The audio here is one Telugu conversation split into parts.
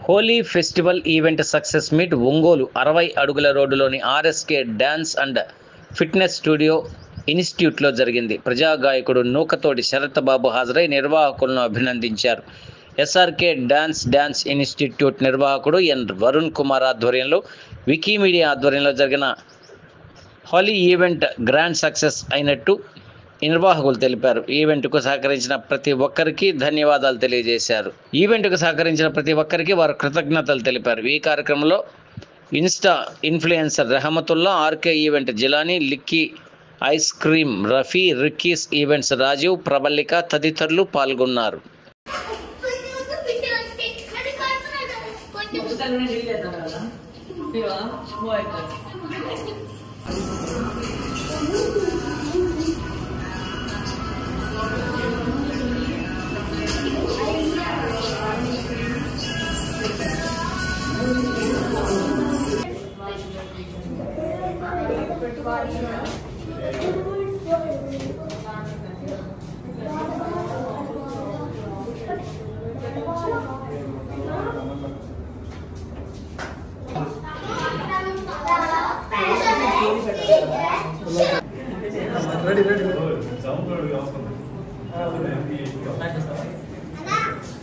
Holi festival event success meet Ongole 60 అడుగుల రోడ్డులోని RSK dance and fitness studio ఇన్స్టిట్యూట్లో జరిగింది. ప్రజా గాయకుడు నూకతోటి శరత్ బాబు హాజరై నిర్వాహకులను అభినందించారు. ఎస్ఆర్కే డ్యాన్స్ ఇన్స్టిట్యూట్ నిర్వాహకుడు ఎన్ వరుణ్ కుమార్ ఆధ్వర్యంలో వికీమీడియా ఆధ్వర్యంలో జరిగిన హోలీ ఈవెంట్ గ్రాండ్ సక్సెస్ అయినట్టు నిర్వాహకులు తెలిపారు. ఈవెంట్కు సహకరించిన ప్రతి ఒక్కరికి ధన్యవాదాలు తెలియజేశారు. ఈవెంట్కు సహకరించిన ప్రతి ఒక్కరికి వారు కృతజ్ఞతలు తెలిపారు. ఈ కార్యక్రమంలో insta influencer Rehmatullah, RK event Jilani, licky ice cream Rafi, ricky's events Rajiv, ప్రబల్లిక తదితరులు పాల్గొన్నారు.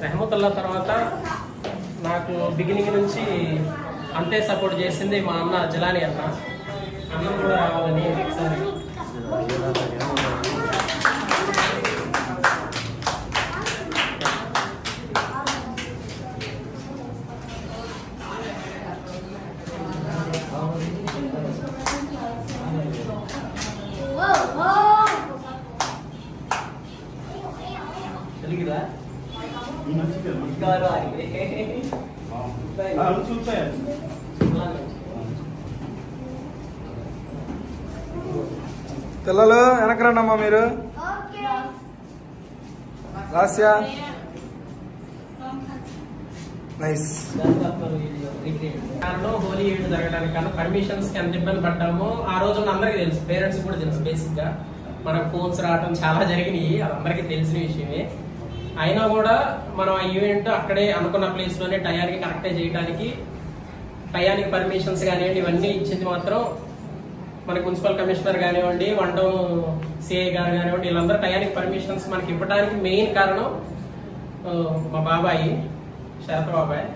రెహమతుల్లా తర్వాత నాకు బిగినింగ్ నుంచి అంతే సపోర్ట్ చేసింది మా అన్న జిలానీ అన్న కూడా రావాలని ఒకసారి పిల్లలు వెనక రండమ్మా. మీరు రాస్యా నైస్. కారణం హోలీ ఈవెంట్ జరగడానికి కారణం పర్మిషన్స్ కి ఎంత ఇబ్బంది పడ్డామో ఆ రోజు అందరికీ తెలుసు, పేరెంట్స్ కూడా తెలుసు. బేసిక్ గా మనకు ఫోన్స్ రావడం చాలా జరిగినాయి, అది అందరికీ తెలిసిన విషయమే. అయినా కూడా మనం ఆ ఈవెంట్ అక్కడే అనుకున్న ప్లేస్ లోనే టయానికి కరెక్టే చేయడానికి టయానికి పర్మిషన్స్ కానివ్వండి ఇవన్నీ ఇచ్చింది మాత్రం మనకి మున్సిపల్ కమిషనర్ కానివ్వండి, వండం సిఐ గారు కానివ్వండి, వీళ్ళందరూ టయానికి పర్మిషన్స్ మనకి ఇవ్వడానికి మెయిన్ కారణం మా బాబాయి శరత్ బాబాయ్.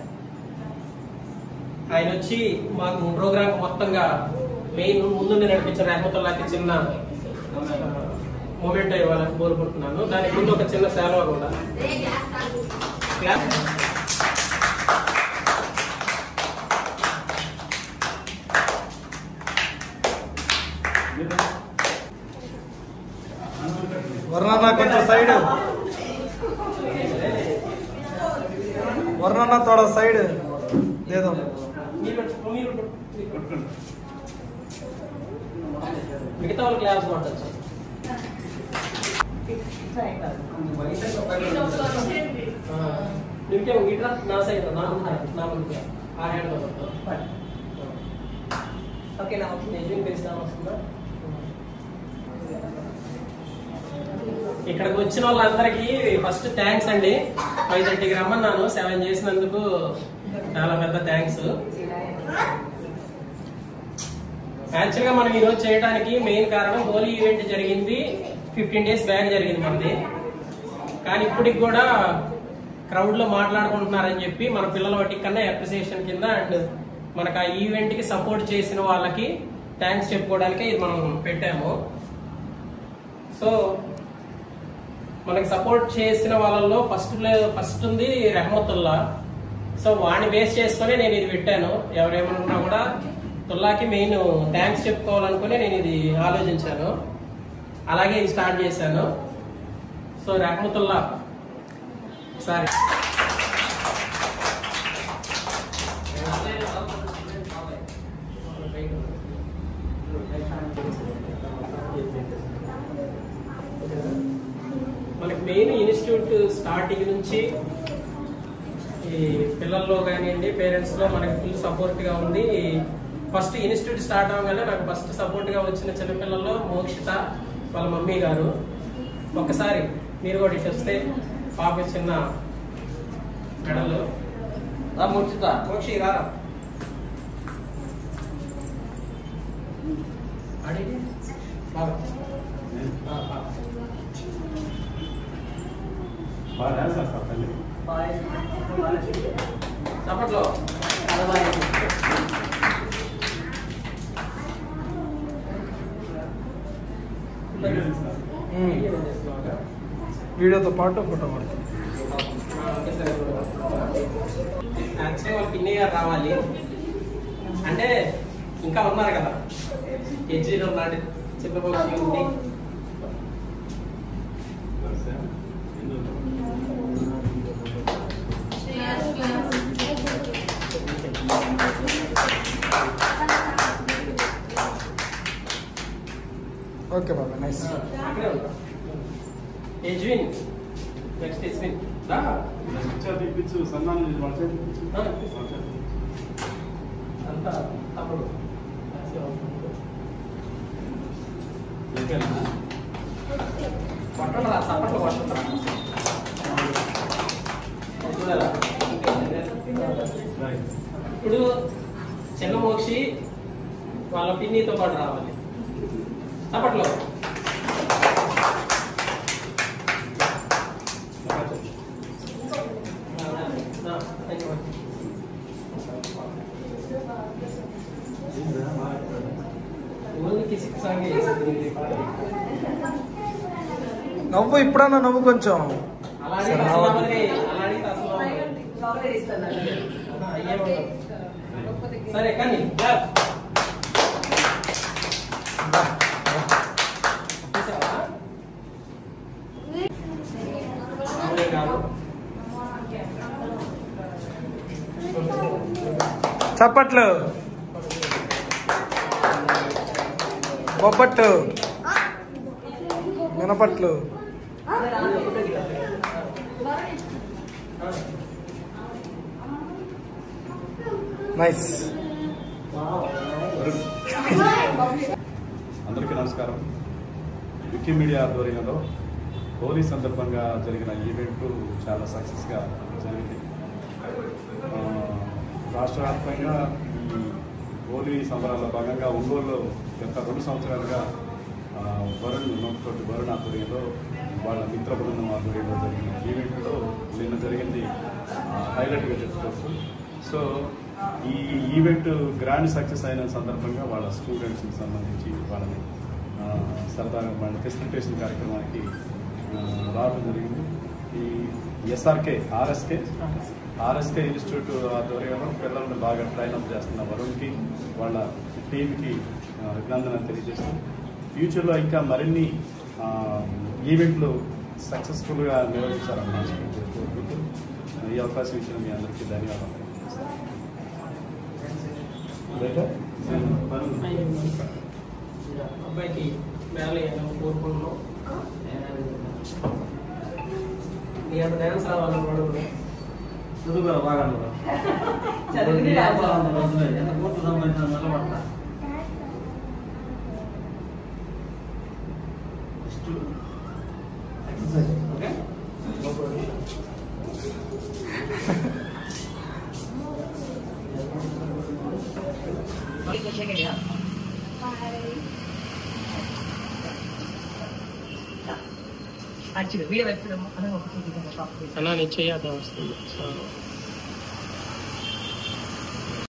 ఆయన వచ్చి మాకు ప్రోగ్రామ్ మొత్తంగా మెయిన్ ముందు నడిపించిన రెహమతుల్లాకి చిన్న మూమెంట్ ఇవ్వాలని కోరుకుంటున్నాను. దానికి ముందు ఒక చిన్న సేవ కూడా వర్ణన్న కొంచెం సైడ్, వర్ణన్న తోడ సైడ్ లేదు. మిగతా వాళ్ళు క్లాస్ కొట్టచ్చు. ఇంకేం ఇట్లా నా సైడ్ నా ముందు ఆ హ్యాండ్ ఓకే. నా వస్తుందా? ఇక్కడికి వచ్చిన వాళ్ళందరికీ ఫస్ట్ థ్యాంక్స్ అండి. 5:30కి రమ్మన్నాను, 7 చేసినందుకు చాలా పెద్ద థ్యాంక్స్. యాక్చువల్ గా మనం ఈరోజు చేయడానికి మెయిన్ కారణం హోలీ ఈవెంట్ జరిగింది 15 డేస్ బ్యాక్ జరిగింది మనది. కానీ ఇప్పటికి కూడా క్రౌడ్ లో మాట్లాడుకుంటున్నారని చెప్పి మన పిల్లల వాటికి కన్నా అప్రిసియేషన్ కింద అండ్ మనకు ఆ ఈవెంట్ కి సపోర్ట్ చేసిన వాళ్ళకి థ్యాంక్స్ చెప్పుకోవడానికి ఇది మనం పెట్టాము. సో మనకి సపోర్ట్ చేసిన వాళ్ళలో ఫస్ట్ ఉంది రెహమతుల్లా. సో వాడిని బేస్ చేసుకుని నేను ఇది పెట్టాను. ఎవరేమన్నా కూడా తుల్లాకి మెయిన్ థ్యాంక్స్ చెప్పుకోవాలనుకుని నేను ఇది ఆలోచించాను, అలాగే ఇది స్టార్ట్ చేశాను. సో రెహమతుల్లా సారీ మనకి మెయిన్ ఇన్స్టిట్యూట్ స్టార్టింగ్ నుంచి ఈ పిల్లల్లో కానివ్వండి పేరెంట్స్ లో మనకి ఫుల్ సపోర్ట్ గా ఉంది. ఫస్ట్ ఇన్స్టిట్యూట్ స్టార్ట్ అవగానే నాకు ఫస్ట్ సపోర్ట్ గా వచ్చిన చిన్నపిల్లల్లో మోక్షిత వాళ్ళ మమ్మీ గారు. ఒక్కసారి మీరు కూడా ఇటు వస్తే పాప చిన్న మెడలు మోక్షి రారా అడిగి బాగా చప్పట్లో వీడియోతో పాటు ఫోటో పడుతుంది. యాక్చువల్గా వాళ్ళ పిన్ని గారు రావాలి అంటే ఇంకా ఉన్నారు కదా హెచ్జీలో ఉన్నాడు చిన్నబాబు ఉంది ఓకే బాబా నైస్. యజ్విన్ నెక్స్ట్ యజ్విన్ అంతా తప్పుడు పట్టరా సపట్లు పట్టరా ఇప్పుడు చిన్న మోక్షి వాళ్ళ పిన్నితో పాటు రావాలి చప్పట్లో నవ్వు ఇప్పుడన్నా నవ్వు కొంచెం. సరే కానీ చప్పట్లు బొబ్బట్లు మినపట్లు. నైస్. అందరికీ నమస్కారం. వికీమీడియా ఆధ్వర్యంలో హోలీ సందర్భంగా జరిగిన ఈవెంట్ చాలా సక్సెస్గా జరిగింది. రాష్ట్ర వ్యాప్తంగా ఈ హోలీ సంబరాల్లో భాగంగా ఒంగోలులో గత 2 సంవత్సరాలుగా వరుణ్ ఆధ్వర్యంలో వాళ్ళ మిత్ర బృందం ఆధ్వర్యంలో జరిగిన ఈవెంట్లో నిన్న జరిగింది హైలైట్గా చెప్పుకోవచ్చు. సో ఈ ఈవెంట్ గ్రాండ్ సక్సెస్ అయిన సందర్భంగా వాళ్ళ స్టూడెంట్స్కి సంబంధించి వాళ్ళని సరదాగా వాళ్ళ ఫెసిలిటేషన్ కార్యక్రమానికి రావడం జరిగింది. ఈ ఆర్ఎస్కే ఇన్స్టిట్యూట్ ఆధ్వర్యంలో పిల్లలను బాగా ట్రైన్అప్ చేస్తున్న వరుణ్కి వాళ్ళ టీంకి అభినందన తెలియజేస్తాం. ఫ్యూచర్లో ఇంకా మరిన్ని ఈవెంట్లు సక్సెస్ఫుల్గా నిర్వహించాలని కోరుకుంటూ ఈ అవకాశం ఇచ్చిన మీ అందరికీ ధన్యవాదాలు. అబ్బాయికి మేళ కోరుకుంటున్నాం. నీ అంత డ్యాన్స్ రావాలనుకోవడం చదువుగా బాగా ఎంత కోర్టు సంబంధించిన నిలబడతా ఎక్సర్సైజ్ ఓకే. అన్నా నేను చేయద్దాం వస్తుంది.